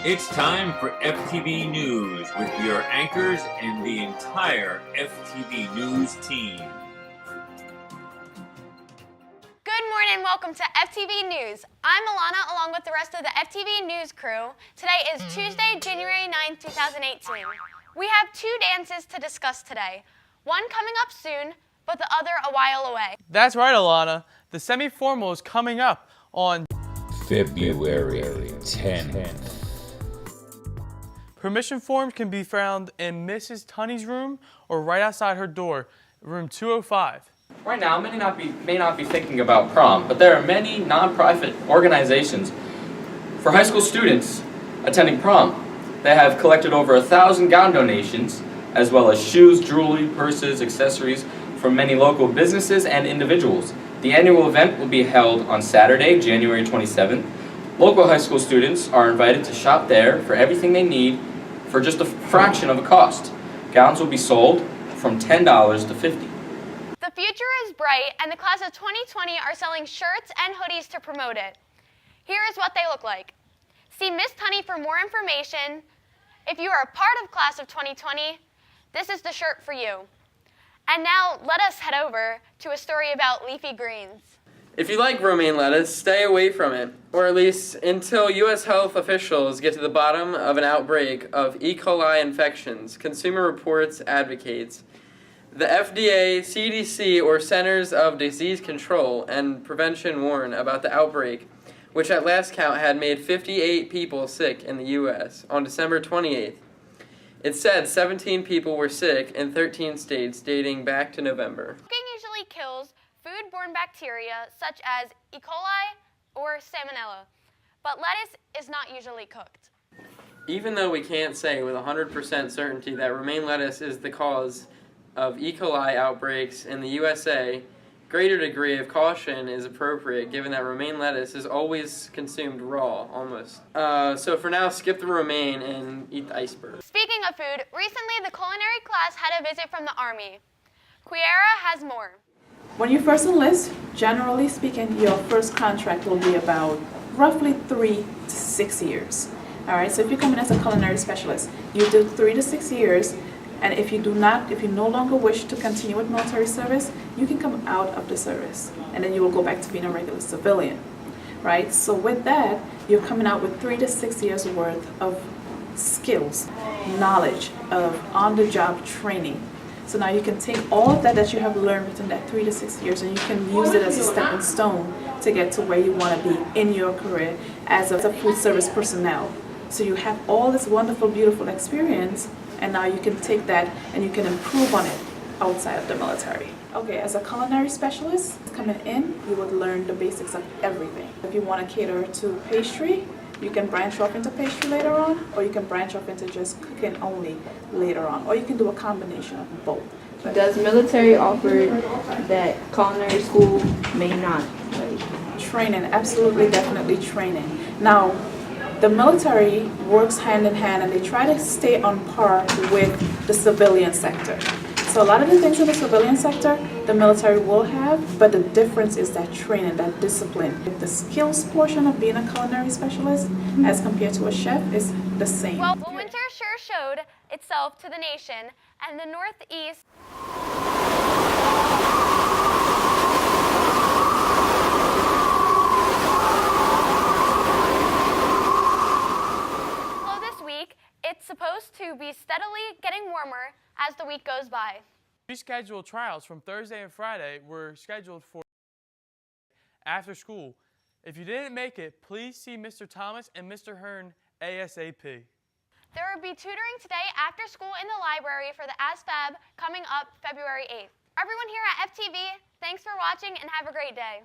It's time for FTV News with your anchors and the entire FTV News team. Good morning and welcome to FTV News. I'm Alana along with the rest of the FTV News crew. Today is Tuesday, January 9th, 2018. We have two dances to discuss today. One coming up soon, but the other a while away. That's right, Alana. The semi-formal is coming up on February 10th. Permission forms can be found in Mrs. Tunney's room or right outside her door, room 205. Right now, many may not be thinking about prom, but there are many non-profit organizations for high school students attending prom. They have collected over 1,000 gown donations, as well as shoes, jewelry, purses, accessories from many local businesses and individuals. The annual event will be held on Saturday, January 27th. Local high school students are invited to shop there for everything they need for just a fraction of the cost. Gowns will be sold from $10 to $50. The future is bright and the class of 2020 are selling shirts and hoodies to promote it. Here is what they look like. See Miss Tunney for more information. If you are a part of class of 2020, this is the shirt for you. And now let us head over to a story about leafy greens. If you like romaine lettuce, stay away from it, or at least until U.S. health officials get to the bottom of an outbreak of E. coli infections, Consumer Reports advocates. The FDA, CDC, or Centers of Disease Control and Prevention warn about the outbreak, which at last count had made 58 people sick in the U.S. on December 28th. It said 17 people were sick in 13 states dating back to November. Cooking usually kills food-borne bacteria such as E. coli or salmonella, but lettuce is not usually cooked. Even though we can't say with 100% certainty that romaine lettuce is the cause of E. coli outbreaks in the USA, greater degree of caution is appropriate given that romaine lettuce is always consumed raw, almost. So for now, skip the romaine and eat the iceberg. Speaking of food, recently the culinary class had a visit from the Army. Quiera has more. When you first enlist, generally speaking, your first contract will be about roughly 3 to 6 years. All right, so if you come in as a culinary specialist, you do 3 to 6 years, and if you no longer wish to continue with military service, you can come out of the service, and then you will go back to being a regular civilian, right? So with that, you're coming out with 3 to 6 years worth of skills, knowledge, of on-the-job training. So now you can take all of that you have learned within that 3 to 6 years, and you can use it as a stepping stone to get to where you want to be in your career as a food service personnel. So you have all this wonderful, beautiful experience, and now you can take that and you can improve on it outside of the military. Okay, as a culinary specialist, coming in, you would learn the basics of everything. If you want to cater to pastry, you can branch off into pastry later on, or you can branch off into just cooking only later on, or you can do a combination of both. Does military offer that culinary school may not? Training, absolutely, definitely training. Now, the military works hand in hand and they try to stay on par with the civilian sector. So a lot of the things in the civilian sector, the military will have, but the difference is that training, that discipline. The skills portion of being a culinary specialist as compared to a chef is the same. Well, the winter sure showed itself to the nation, and the Northeast this week. It's supposed to be steadily getting warmer as the week goes by. Rescheduled trials from Thursday and Friday were scheduled for after school. If you didn't make it, please see Mr. Thomas and Mr. Hearn ASAP. There will be tutoring today after school in the library for the ASFAB coming up February 8th. Everyone here at FTV, thanks for watching and have a great day.